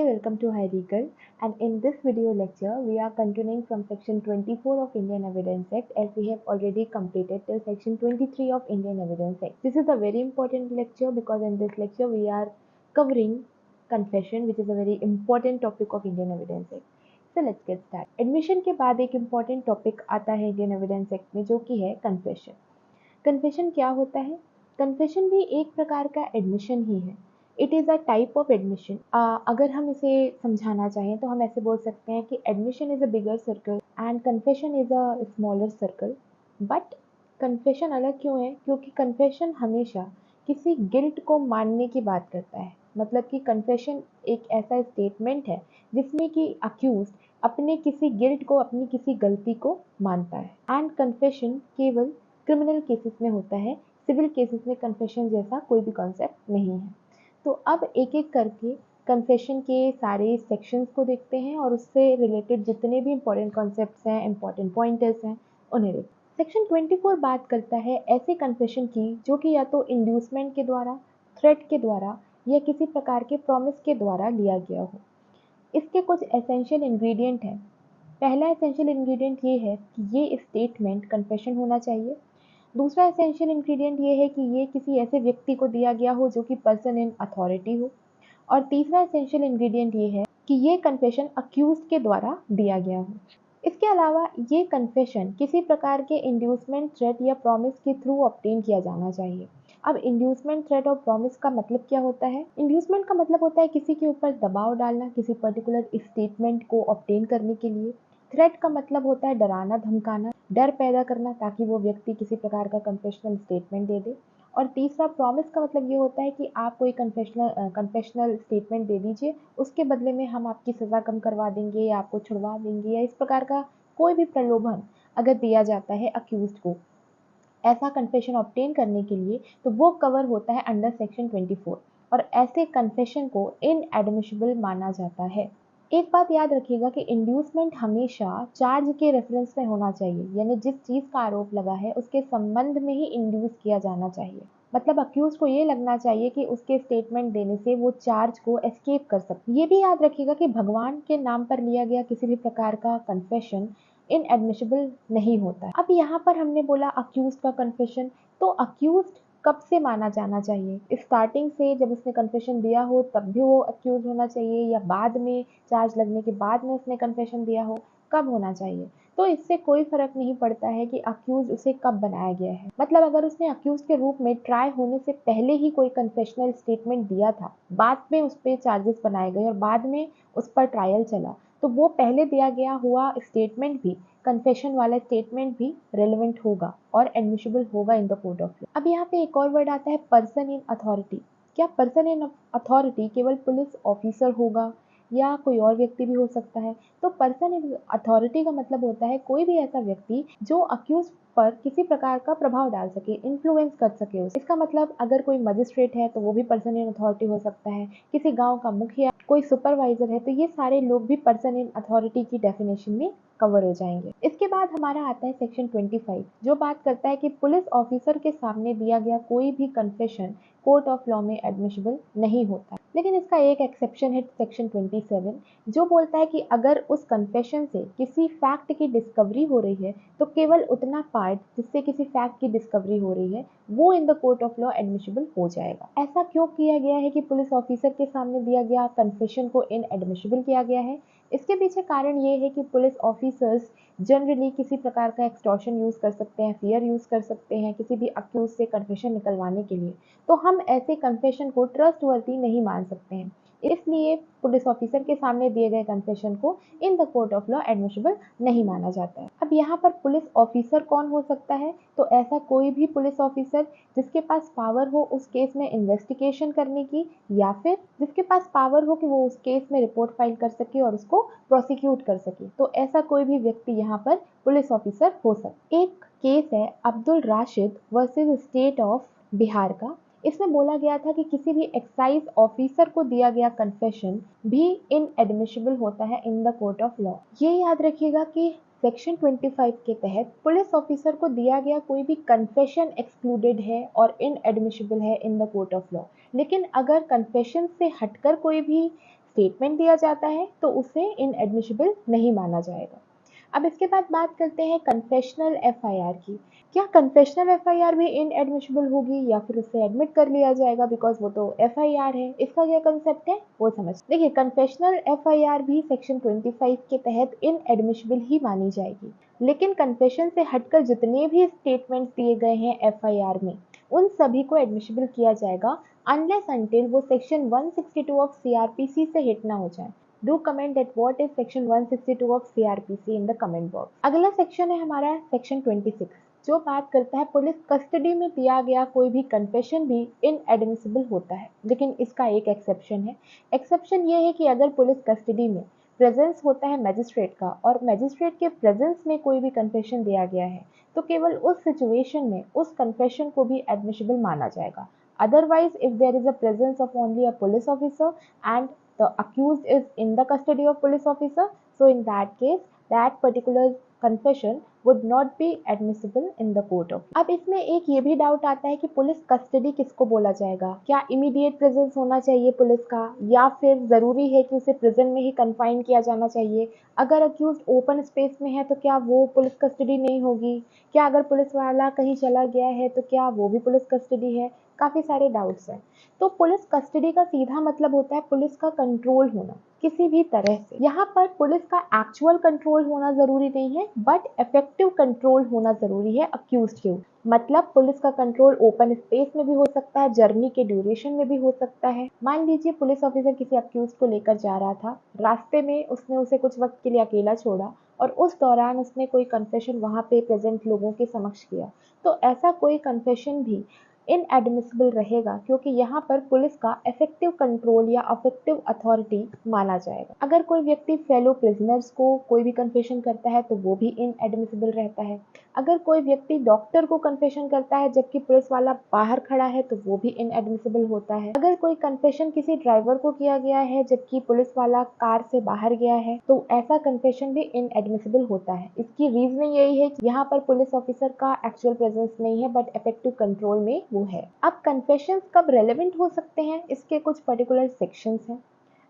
welcome to Hierarchical, and in this video lecture we are continuing from section 24 of Indian Evidence Act as we have already completed till section 23 of Indian Evidence Act. This is a very important lecture because in this lecture we are covering confession, which is a very important topic of Indian Evidence Act. So let's get started. Admission के बाद एक important topic आता है Indian Evidence Act में, जो कि है confession. Confession क्या होता है? Confession भी एक प्रकार का admission ही है. It is a type of admission. अगर हम इसे समझाना चाहें तो हम ऐसे बोल सकते हैं कि admission is a bigger circle and confession is a smaller circle. But confession अलग क्यों है? क्योंकि कन्फेशन हमेशा किसी गिल्ट को मानने की बात करता है. मतलब कि कन्फेशन एक ऐसा स्टेटमेंट है जिसमें कि अक्यूज अपने किसी गिल्ट को, अपनी किसी गलती को मानता है. एंड कन्फेशन केवल क्रिमिनल केसेस में होता है. सिविल केसेस में कन्फेशन जैसा कोई भी कॉन्सेप्ट नहीं है. तो अब एक एक करके कन्फेशन के सारे सेक्शंस को देखते हैं और उससे रिलेटेड जितने भी इंपॉर्टेंट कॉन्सेप्ट्स हैं, इंपॉर्टेंट पॉइंटर्स हैं, उन्हें देखते हैं. सेक्शन 24 बात करता है ऐसे कन्फेशन की जो कि या तो इंड्यूसमेंट के द्वारा, थ्रेट के द्वारा या किसी प्रकार के प्रॉमिस के द्वारा लिया गया हो. इसके कुछ एसेंशियल इंग्रेडिएंट हैं. पहला एसेंशियल इंग्रेडिएंट ये है कि ये स्टेटमेंट कन्फेशन होना चाहिए. दूसरा एसेंशियल इंग्रेडिएंट ये है कि ये किसी ऐसे व्यक्ति को दिया गया हो जो कि पर्सन इन अथॉरिटी हो. और तीसरा एसेंशियल इंग्रेडिएंट ये है कि ये कन्फेशन अक्यूज के द्वारा दिया गया हो. इसके अलावा ये कन्फेशन किसी प्रकार के इंड्यूसमेंट, थ्रेट या प्रॉमिस के थ्रू ऑब्टेन किया जाना चाहिए. अब इंड्यूसमेंट, थ्रेट और प्रॉमिस का मतलब क्या होता है? इंड्यूसमेंट का मतलब होता है किसी के ऊपर दबाव डालना किसी पर्टिकुलर स्टेटमेंट को ऑब्टेन करने के लिए. थ्रेट का मतलब होता है डराना, धमकाना, डर पैदा करना ताकि वो व्यक्ति किसी प्रकार का कन्फेशनल स्टेटमेंट दे दे. और तीसरा प्रॉमिस का मतलब ये होता है कि आप कोई कन्फेशनल स्टेटमेंट दे दीजिए, उसके बदले में हम आपकी सज़ा कम करवा देंगे या आपको छुड़वा देंगे, या इस प्रकार का कोई भी प्रलोभन अगर दिया जाता है अक्यूज्ड को ऐसा कन्फेशन ऑब्टेन करने के लिए, तो वो कवर होता है अंडर सेक्शन 24 और ऐसे कन्फेशन को इनएडमिसिबल माना जाता है. एक बात याद रखिएगा कि इंड्यूसमेंट हमेशा चार्ज के रेफरेंस में होना चाहिए, यानी जिस चीज़ का आरोप लगा है उसके संबंध में ही इंड्यूस किया जाना चाहिए. मतलब अक्यूज को ये लगना चाहिए कि उसके स्टेटमेंट देने से वो चार्ज को एस्केप कर सकते. ये भी याद रखिएगा कि भगवान के नाम पर लिया गया किसी भी प्रकार का कन्फेशन इनएडमिसिबल नहीं होता है. अब यहाँ पर हमने बोला अक्यूज का कन्फेशन, तो अक्यूज कब से माना जाना चाहिए? स्टार्टिंग से जब उसने कन्फेशन दिया हो तब भी वो अक्यूज होना चाहिए, या बाद में चार्ज लगने के बाद में उसने कन्फेशन दिया हो, कब होना चाहिए? तो इससे कोई फर्क नहीं पड़ता है कि अक्यूज उसे कब बनाया गया है. मतलब अगर उसने अक्यूज के रूप में ट्राई होने से पहले ही कोई कन्फेशनल स्टेटमेंट दिया था, बाद में उस पर चार्जेस बनाए गए और बाद में उस पर ट्रायल चला, तो वो पहले दिया गया हुआ स्टेटमेंट भी, कन्फेशन वाला स्टेटमेंट भी रेलेवेंट होगा और एडमिसिबल होगा इन द कोर्ट ऑफ लॉ. अब यहाँ पे एक और वर्ड आता है पर्सन इन अथॉरिटी. क्या पर्सन इन अथॉरिटी केवल पुलिस ऑफिसर होगा या कोई और व्यक्ति भी हो सकता है? तो पर्सन इन अथॉरिटी का मतलब होता है कोई भी ऐसा व्यक्ति जो अक्यूज पर किसी प्रकार का प्रभाव डाल सके, इन्फ्लुएंस कर सके उसे. इसका मतलब अगर कोई मजिस्ट्रेट है तो वो भी पर्सन इन अथॉरिटी हो सकता है, किसी गांव का मुखिया, कोई सुपरवाइजर है, तो ये सारे लोग भी पर्सन इन अथॉरिटी की डेफिनेशन में कवर हो जाएंगे. इसके बाद हमारा आता है सेक्शन 25 जो बात करता है कि पुलिस ऑफिसर के सामने दिया गया कोई भी कन्फेशन कोर्ट ऑफ लॉ में एडमिसिबल नहीं होता. लेकिन इसका एक एक्सेप्शन है सेक्शन 27 जो बोलता है कि अगर उस कन्फेशन से किसी फैक्ट की डिस्कवरी हो रही है तो केवल उतना पार्ट जिससे किसी फैक्ट की डिस्कवरी हो रही है वो इन the court of law admissible हो जाएगा. ऐसा क्यों किया गया है कि पुलिस ऑफिसर के सामने दिया गया कन्फेशन को इनएडमिसिबल किया गया है? इसके पीछे कारण ये है कि पुलिस ऑफिसर्स जनरली किसी प्रकार का एक्सटॉर्शन यूज़ कर सकते हैं, फियर यूज़ कर सकते हैं किसी भी अक्यूज से कन्फेशन निकलवाने के लिए. तो हम ऐसे कन्फेशन को ट्रस्टवर्दी नहीं मान सकते हैं. इसलिए पुलिस ऑफिसर के सामने दिए गए कन्फेशन को इन the court of law admissible नहीं माना जाता है. अब यहाँ पर पुलिस ऑफिसर कौन हो सकता है? तो ऐसा कोई भी पुलिस ऑफिसर जिसके पास पावर हो उस केस में इन्वेस्टिगेशन करने की, या फिर जिसके पास पावर हो कि वो उस केस में रिपोर्ट फाइल कर सके और उसको प्रोसिक्यूट कर सके. तो ऐसा कोई भी व्यक्ति यहाँ पर पुलिस ऑफिसर हो सकता है. एक केस है Abdul Rashid versus state of Bihar का. इसमें बोला गया था कि किसी भी एक्साइज ऑफिसर को दिया गया कन्फेशन भी इनएडमिसिबल होता है इन द कोर्ट ऑफ लॉ. ये याद रखिएगा कि सेक्शन 25 के तहत पुलिस ऑफिसर को दिया गया कोई भी कन्फेशन एक्सक्लूडेड है और इनएडमिसिबल है इन द कोर्ट ऑफ लॉ. लेकिन अगर कन्फेशन से हटकर कोई भी स्टेटमेंट दिया जाता है तो उसे इनएडमिसिबल नहीं माना जाएगा। अब इसके बाद बात करते हैं कन्फेशनल एफआईआर की। क्या कन्फेशनल एफआईआर भी इनएडमिसिबल होगी या फिर उसे एडमिट कर लिया जाएगा बिकॉज वो तो एफआईआर है? इसका क्या कंसेप्ट है वो समझ। देखिए, कन्फेशनल एफआईआर भी सेक्शन 25 के तहत इनएडमिसिबल ही मानी जाएगी, लेकिन कन्फेशन से हटकर जितने भी स्टेटमेंट्स दिए गए हैं एफआईआर में उन सभी को एडमिसिबल किया जाएगा अनलेस अंटिल वो सेक्शन 162 ऑफ सीआरपीसी से हिट ना हो जाए। Do comment that what is section 162 of CRPC in the comment box। अगला सेक्शन है हमारा सेक्शन 26, जो बात करता है पुलिस कस्टडी में दिया गया कोई भी कन्फेशन भी इनएडमिसिबल होता है, लेकिन इसका एक एक्सेप्शन है। एक्सेप्शन ये है कि अगर पुलिस कस्टडी में प्रेजेंस होता है मैजिस्ट्रेट का और मैजिस्ट्रेट के प्रेजेंस में कोई भी कन्फेशन दिया गया है तो केवल उस सिचुएशन में उस कन्फेशन को भी एडमिसिबल माना जाएगा। Otherwise, if there is a presence of only a police officer and the accused is in the custody of police officer, so in that case, that particular confession would not be admissible in the court of law। अब इसमें एक ये भी doubt आता है कि police custody किसको बोला जाएगा? क्या इमीडिएट प्रेजेंस होना चाहिए पुलिस का या फिर जरूरी है कि उसे प्रिजन में ही कन्फाइन किया जाना चाहिए? अगर अक्यूज ओपन स्पेस में है तो क्या वो पुलिस कस्टडी नहीं होगी? क्या अगर पुलिस वाला कहीं चला गया है तो क्या वो भी पुलिस कस्टडी है? काफी सारे डाउट्स हैं। तो पुलिस कस्टडी का सीधा मतलब होता है पुलिस का कंट्रोल होना किसी भी तरह से। यहाँ पर पुलिस का एक्चुअल कंट्रोल होना जरूरी नहीं है बट इफेक्टिव कंट्रोल होना जरूरी है अक्यूज्ड के ऊपर। मतलब पुलिस का कंट्रोल ओपन स्पेस में भी हो सकता है, जर्नी के ड्यूरेशन में भी हो सकता है। मान लीजिए पुलिस ऑफिसर किसी अक्यूज को लेकर जा रहा था, रास्ते में उसने उसे कुछ वक्त के लिए अकेला छोड़ा और उस दौरान उसने कोई कन्फेशन वहां पे प्रेजेंट लोगों के समक्ष किया, तो ऐसा कोई कन्फेशन भी इनएडमिसिबल रहेगा क्योंकि यहाँ पर पुलिस का इफेक्टिव कंट्रोल या इफेक्टिव अथॉरिटी माना जाएगा। अगर कोई व्यक्ति फेलो प्रिजनर्स को कोई भी कन्फेशन करता है तो वो भी इनएडमिसिबल रहता है। अगर कोई व्यक्ति डॉक्टर को कन्फेशन करता है जबकि पुलिस वाला बाहर खड़ा है तो वो भी इनएडमिसिबल होता है। अगर कोई कन्फेशन किसी ड्राइवर को किया गया है जबकि पुलिस वाला कार से बाहर गया है तो ऐसा कन्फेशन भी इनएडमिसिबल होता है। इसकी रीजनिंग यही है कि यहाँ पर पुलिस ऑफिसर का एक्चुअल प्रेजेंस नहीं है बट इफेक्टिव कंट्रोल में वो है। अब कन्फेशंस कब रेलेवेंट हो सकते हैं, इसके कुछ पर्टिकुलर सेक्शंस हैं।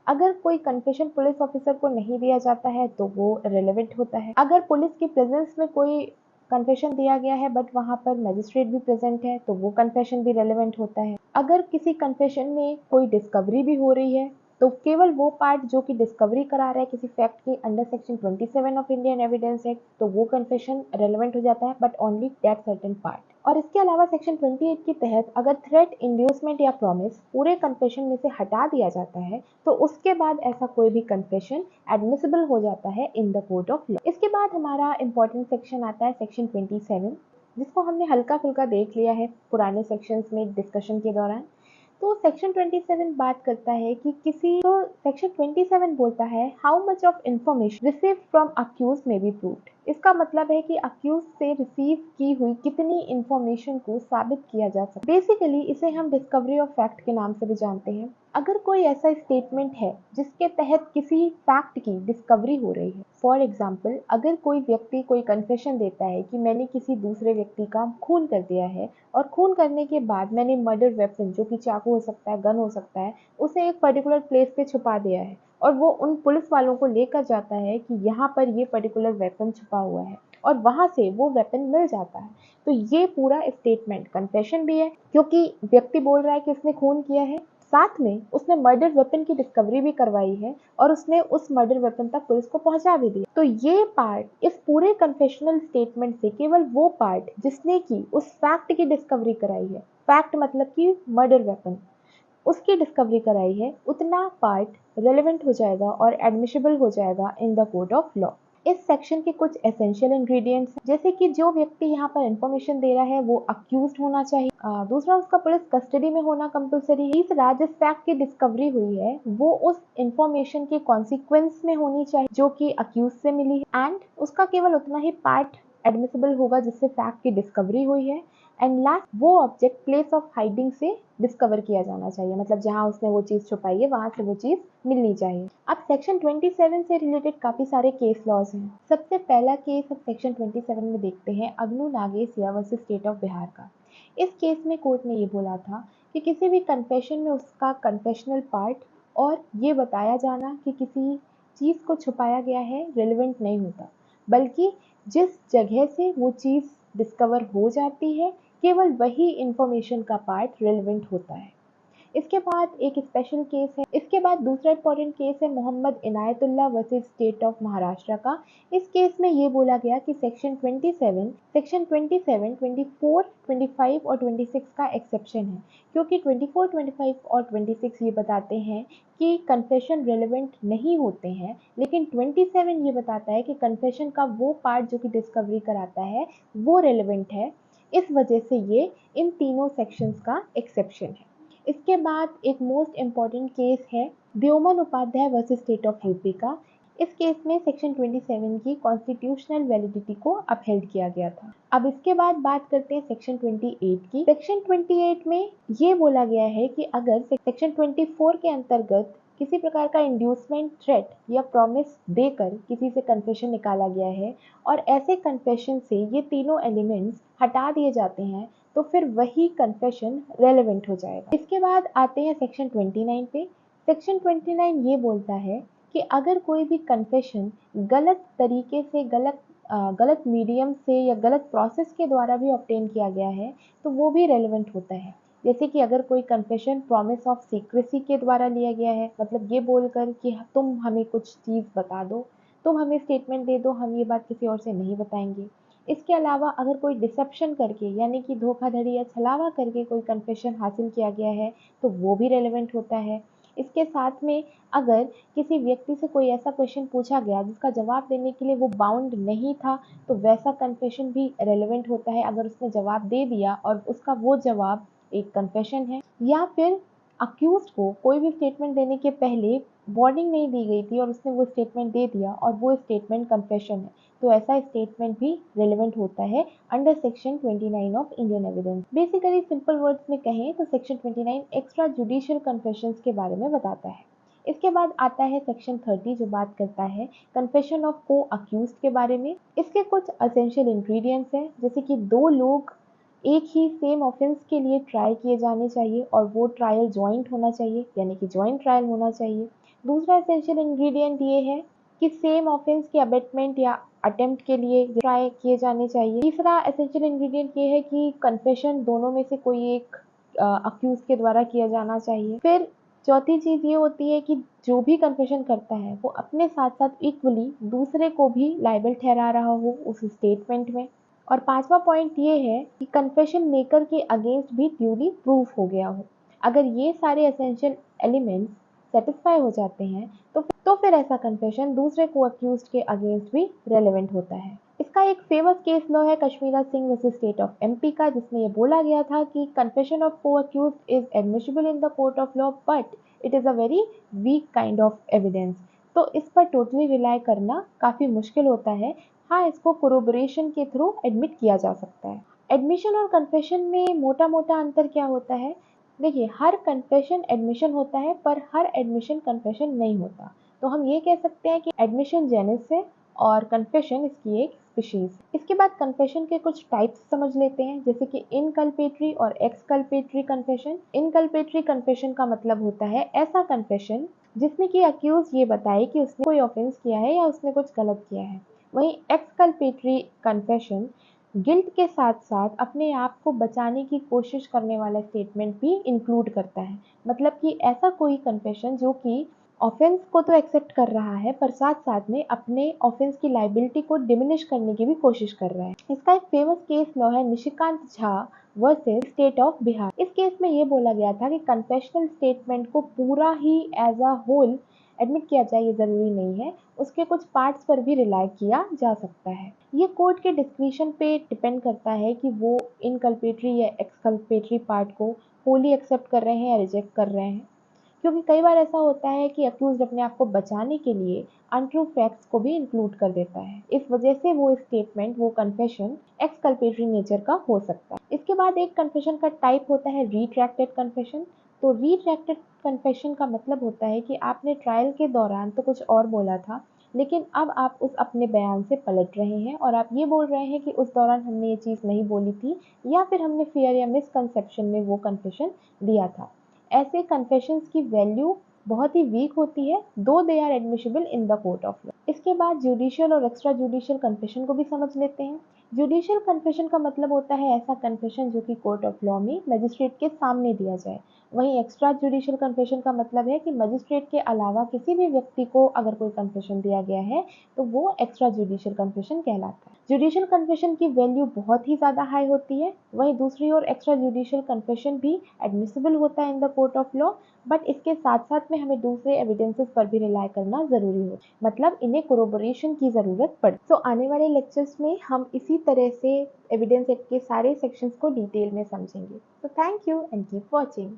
अगर कोई कन्फेशन पुलिस ऑफिसर को नहीं दिया जाता है तो वो रेलेवेंट होता है। अगर पुलिस की प्रेजेंस में कोई कन्फेशन दिया गया है बट वहां पर मजिस्ट्रेट भी प्रेजेंट है तो वो कन्फेशन भी रेलेवेंट होता है। अगर किसी कन्फेशन में कोई डिस्कवरी भी हो रही है तो केवल वो पार्ट जो कि डिस्कवरी करा रहा है किसी फैक्ट की under section 27 of Indian evidence act तो वो कन्फेशन रेलेवेंट हो जाता है but only that certain part. और इसके अलावा सेक्शन 28 के तहत अगर थ्रेट, इंड्यूसमेंट या प्रॉमिस पूरे कन्फेशन में से हटा दिया जाता है तो उसके बाद ऐसा कोई भी कन्फेशन एडमिसिबल हो जाता है इन द कोर्ट ऑफ लॉ। इसके बाद हमारा इंपॉर्टेंट सेक्शन आता है सेक्शन 27, जिसको हमने हल्का फुल्का देख लिया है पुराने सेक्शंस में डिस्कशन के दौरान। तो सेक्शन 27 बात करता है कि सेक्शन 27 बोलता है how much of information receive from accused में बी प्रूव्ड। इसका मतलब है कि अक्यूज से रिसीव की हुई कितनी इंफॉर्मेशन को साबित किया जा सकता है। बेसिकली इसे हम डिस्कवरी ऑफ फैक्ट के नाम से भी जानते हैं। अगर कोई ऐसा स्टेटमेंट है जिसके तहत किसी फैक्ट की डिस्कवरी हो रही है, फॉर एग्जाम्पल अगर कोई व्यक्ति कोई कन्फेशन देता है कि मैंने किसी दूसरे व्यक्ति का खून कर दिया है और खून करने के बाद मैंने मर्डर वेपन जो कि चाकू हो सकता है, गन हो सकता है, उसे एक पर्टिकुलर प्लेस पे छुपा दिया है और वो उन पुलिस वालों को लेकर जाता है कि यहाँ पर ये पर्टिकुलर वेपन छुपा हुआ है और वहां से वो वेपन मिल जाता है, तो ये पूरा स्टेटमेंट कन्फेशन भी है क्योंकि व्यक्ति बोल रहा है कि उसने खून किया है, साथ में उसने मर्डर वेपन की डिस्कवरी भी करवाई है और उसने उस मर्डर वेपन तक पुलिस को पहुंचा भी दिया। तो ये पार्ट इस पूरे कन्फेशनल स्टेटमेंट से केवल वो पार्ट जिसने की उस फैक्ट की डिस्कवरी कराई है, फैक्ट मतलब कि मर्डर वेपन, उसकी डिस्कवरी कराई है, उतना पार्ट रेलेवेंट हो जाएगा और एडमिसिबल हो जाएगा इन द कोर्ट ऑफ लॉ। इस सेक्शन के कुछ एसेंशियल इंग्रेडिएंट्स जैसे कि जो व्यक्ति यहाँ पर इंफॉर्मेशन दे रहा है वो अक्यूज्ड होना चाहिए, दूसरा उसका पुलिस कस्टडी में होना कंपलसरी है, तीसरा जिस फैक्ट की डिस्कवरी हुई है वो उस इंफॉर्मेशन के कॉन्सिक्वेंस में होनी चाहिए जो कि अक्यूज से मिली है, एंड उसका केवल उतना ही पार्ट एडमिसिबल होगा जिससे फैक्ट की डिस्कवरी हुई है, एंड लास्ट वो ऑब्जेक्ट प्लेस ऑफ हाइडिंग से डिस्कवर किया जाना चाहिए, मतलब जहां उसने वो चीज छुपाई है वहां से वो चीज मिलनी चाहिए। अब सेक्शन 27 से रिलेटेड काफी सारे केस लॉज हैं। सबसे पहला केस हम सेक्शन 27 में देखते हैं Agnu Nagesia versus state of Bihar का। इस केस में कोर्ट ने ये बोला था कि किसी भी कन्फेशन में उसका कन्फेशनल पार्ट और ये बताया जाना कि किसी चीज़ को छुपाया गया है रेलेवेंट नहीं होता, बल्कि जिस जगह से वो चीज़ डिस्कवर हो जाती है केवल वही इंफॉर्मेशन का पार्ट रेलेवेंट होता है। इसके बाद एक स्पेशल केस है, इसके बाद दूसरा इंपॉर्टेंट केस है Mohammad Inayatullah versus state of Maharashtra का। इस केस में ये बोला गया कि सेक्शन 27, 24, 25 और 26 का एक्सेप्शन है, क्योंकि 24, 25 और 26 ये बताते हैं कि कन्फेशन रेलेवेंट नहीं होते हैं, लेकिन 27 ये बताता है कि कन्फेशन का वो पार्ट जो कि डिस्कवरी कराता है वो रेलेवेंट है। इस वजह से ये इन तीनों सेक्शंस का एक्सेप्शन है। इसके बाद एक मोस्ट इम्पॉर्टेंट केस है Dyoman Upadhyay versus state of UP का। इस केस में सेक्शन 27 की कॉन्स्टिट्यूशनल वैलिडिटी को अपहेल्ड किया गया था। अब इसके बाद बात करते हैं सेक्शन 28 की। सेक्शन 28 में ये बोला गया है कि अगर सेक्शन 24 के अंतर्गत किसी प्रकार का इंड्यूसमेंट, थ्रेट या प्रॉमिस देकर किसी से कन्फेशन निकाला गया है और ऐसे कन्फेशन से ये तीनों एलिमेंट्स हटा दिए जाते हैं, तो फिर वही कन्फेशन रेलेवेंट हो जाएगा। इसके बाद आते हैं सेक्शन 29 पे। सेक्शन 29 ये बोलता है कि अगर कोई भी कन्फेशन गलत तरीके से, गलत मीडियम से या गलत प्रोसेस के द्वारा भी ऑब्टेन किया गया है तो वो भी रेलेवेंट होता है। जैसे कि अगर कोई कन्फेशन प्रॉमिस ऑफ सीक्रेसी के द्वारा लिया गया है, मतलब ये बोलकर कि तुम हमें कुछ चीज़ बता दो, तुम हमें स्टेटमेंट दे दो, हम ये बात किसी और से नहीं बताएंगे। इसके अलावा अगर कोई डिसेप्शन करके यानी कि धोखाधड़ी या छलावा करके कोई कन्फेशन हासिल किया गया है तो वो भी रेलेवेंट होता है। इसके साथ में अगर किसी व्यक्ति से कोई ऐसा क्वेश्चन पूछा गया जिसका जवाब देने के लिए वो बाउंड नहीं था, तो वैसा कन्फेशन भी रेलेवेंट होता है अगर उसने जवाब दे दिया और उसका वो जवाब एक कन्फेशन है। या फिर अक्यूज्ड को कोई भी स्टेटमेंट देने के पहले वार्निंग नहीं दी गई थी और उसने वो स्टेटमेंट दे दिया और वो स्टेटमेंट कन्फेशन है, तो ऐसा स्टेटमेंट भी रेलेवेंट होता है under section 29 of Indian evidence. Basically simple words में कहें तो सेक्शन 29 एक्स्ट्रा जुडिशियल कन्फेशंस के बारे में बताता है। इसके बाद आता है सेक्शन 30 जो बात करता है कन्फेशन ऑफ को अक्यूज्ड के बारे में। इसके कुछ असेंशियल इंग्रेडिएंट्स हैं, जैसे कि दो लोग एक ही सेम ऑफेंस के लिए ट्राई किए जाने चाहिए और वो ट्रायल जॉइंट होना चाहिए, यानी कि जॉइंट ट्रायल होना चाहिए। दूसरा एसेंशियल इंग्रेडिएंट ये है कि सेम ऑफेंस के अबेटमेंट या अटेम्प्ट के लिए ट्राई किए जाने चाहिए। तीसरा एसेंशियल इंग्रेडिएंट ये है कि कन्फेशन दोनों में से कोई एक अक्यूज के द्वारा किया जाना चाहिए। फिर चौथी चीज़ ये होती है कि जो भी कन्फेशन करता है वो अपने साथ साथ इक्वली दूसरे को भी लायबल ठहरा रहा हो उस स्टेटमेंट में। और पांचवा पॉइंट ये है कि कन्फेशन मेकर के अगेंस्ट भी ड्यूली प्रूफ हो गया हो। अगर ये सारे एसेंशियल एलिमेंट्स सेटिस्फाई हो जाते हैं तो फिर ऐसा कन्फेशन दूसरे को अक्यूज्ड के अगेंस्ट भी रेलेवेंट होता है। इसका एक फेमस केस लॉ है Kashmira Singh versus state of MP का, जिसमें ये बोला गया था कि कन्फेशन ऑफ को accused is admissible in the court of law but it is a very weak kind of evidence. तो इस पर टोटली रिलाई करना काफ़ी मुश्किल होता है। हाँ, इसको कोरोबोरेशन के थ्रू एडमिट किया जा सकता है। एडमिशन और कन्फेशन में मोटा मोटा अंतर क्या होता है? देखिए, हर कन्फेशन एडमिशन होता है पर हर एडमिशन कन्फेशन नहीं होता। तो हम ये कह सकते हैं कि एडमिशन जेनस है और कन्फेशन इसकी एक स्पीशीज। इसके बाद कन्फेशन के कुछ टाइप्स समझ लेते हैं, जैसे कि इनकल्पेटरी और एक्सकल्पेटरी कन्फेशन। इनकल्पेटरी कन्फेशन का मतलब होता है ऐसा कन्फेशन जिसमें कि अक्यूज ये बताए कि उसने कोई ऑफेंस किया है या उसने कुछ गलत किया है। वहीं एक्सकल्पेटरी कन्फेशन गिल्ट के साथ साथ अपने आप को बचाने की कोशिश करने वाला स्टेटमेंट भी इंक्लूड करता है। मतलब कि ऐसा कोई कन्फेशन जो कि ऑफेंस को तो एक्सेप्ट कर रहा है पर साथ साथ में अपने ऑफेंस की लाइबिलिटी को डिमिनिश करने की भी कोशिश कर रहा है। इसका एक फेमस केस लॉ है Nishikant Jha versus state of Bihar. इस केस में ये बोला गया था कि कन्फेशनल स्टेटमेंट को पूरा ही एज अ होल एडमिट किया जाए ये ज़रूरी नहीं है, उसके कुछ पार्ट्स पर भी रिलाई किया जा सकता है। ये कोर्ट के डिस्क्रिशन पे डिपेंड करता है कि वो इनकल्पेटरी या एक्सकल्पेटरी पार्ट को होली एक्सेप्ट कर रहे हैं या रिजेक्ट कर रहे हैं, क्योंकि कई बार ऐसा होता है कि अक्यूज्ड अपने आप को बचाने के लिए अनट्रू फैक्ट्स को भी इंक्लूड कर देता है। इस वजह से वो स्टेटमेंट, वो कन्फेशन एक्सकल्पेटरी नेचर का हो सकता है। इसके बाद एक कन्फेशन का टाइप होता है रिट्रैक्टेड कन्फेशन। तो रिट्रैक्टेड कन्फेशन का मतलब होता है कि आपने ट्रायल के दौरान तो कुछ और बोला था, लेकिन अब आप उस अपने बयान से पलट रहे हैं और आप ये बोल रहे हैं कि उस दौरान हमने ये चीज़ नहीं बोली थी या फिर हमने फियर या मिसकंसेप्शन में वो कन्फेशन दिया था। ऐसे कन्फेशंस की वैल्यू बहुत ही वीक होती है, though they are admissible in the court of law. इसके बाद जुडिशियल और एक्स्ट्रा जुडिशियल कन्फेशन को भी समझ लेते हैं। जुडिशियल कन्फेशन का मतलब होता है ऐसा कन्फेशन जो कि कोर्ट ऑफ लॉ में मजिस्ट्रेट के सामने दिया जाए। वहीं एक्स्ट्रा जुडिशियल कन्फेशन का मतलब है कि मजिस्ट्रेट के अलावा किसी भी व्यक्ति को अगर कोई कन्फेशन दिया गया है तो वो एक्स्ट्रा जुडिशियल कन्फेशन कहलाता है। जुडिशियल कन्फेशन की वैल्यू बहुत ही ज़्यादा हाई होती है। वहीं दूसरी ओर एक्स्ट्रा जुडिशियल कन्फेशन भी एडमिसिबल होता है इन the court of law, but इसके साथ साथ में हमें दूसरे एविडेंसेस पर भी रिलाई करना ज़रूरी हो, मतलब इन्हें कोरोबोरेशन की ज़रूरत पड़े। तो आने वाले लेक्चर्स में हम इसी तरह से एविडेंस एक्ट के सारे सेक्शंस को डिटेल में समझेंगे। तो thank you and keep watching.